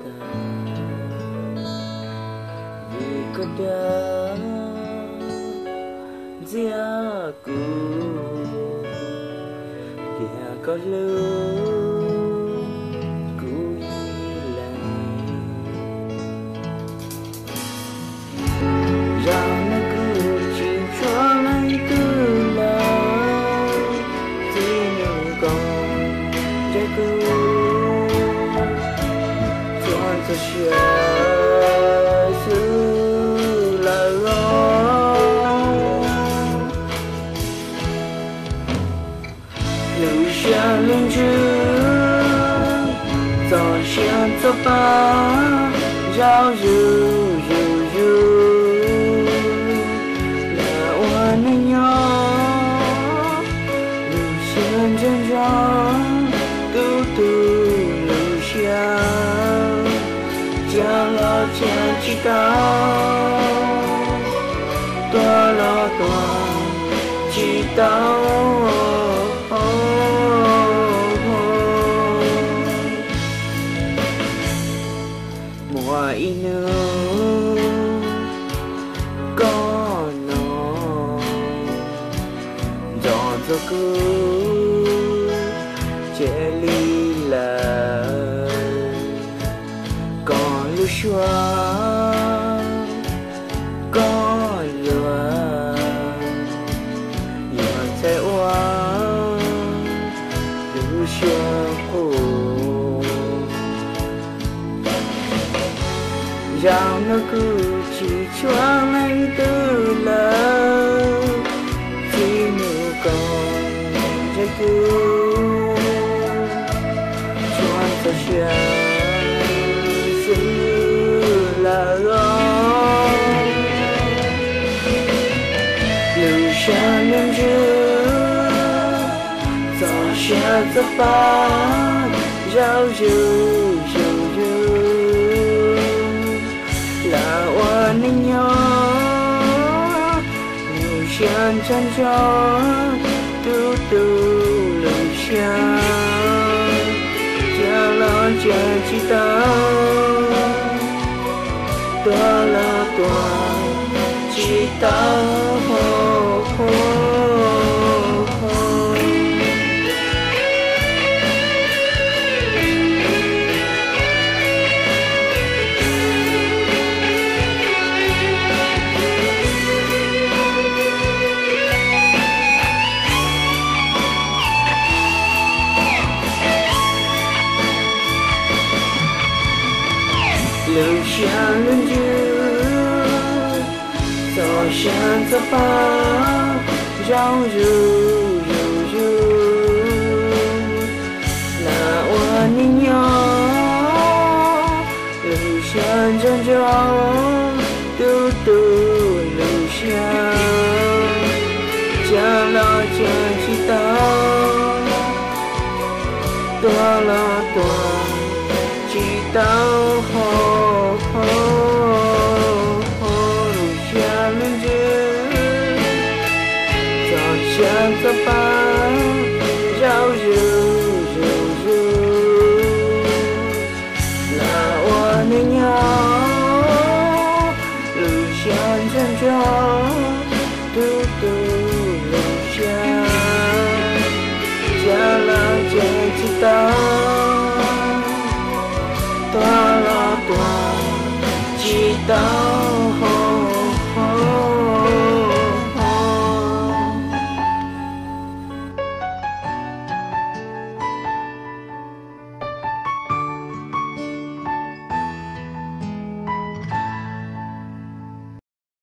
ta vì có đã dia ku dia có lưu ku hilang rằng nó cứ chỉ cho lại từ lâu chỉ những con trái cứ cho xa xứ là lưu xa lên trước gió xa cho ba giao dư là oan anh nhỏ lưu xa chân gió từ từ lưu xa cha lo cha chỉ tao toa lo toa chỉ tao mùa inu có nó gió gió cứ che ly là có lưu xóa có lửa nhờ chạy qua lưu xóa khổ dạo nó cứ chỉ choáng anh từ lâu khi nụ còn trái cứ choáng cho xa xứ là gom lưu xa lên trước gió xa giấc ba giao dư là oan anh nhỏ nhiều chân chân gió từ từ lưu xa cha lo cha chỉ tao toa là toa chỉ tao lưu xa lên trước gió xa gió ba giao dư là oan anh nhỏ lưu xa chân gió từ từ lưu xa cha lo cha chỉ tao toa lo toa chỉ tao cha lên dưới gió cha gió ba giao dư là oan anh nhỏ lưu xa chân gió từ từ lưu xa cha là cha chỉ tao toa lo toa chỉ tao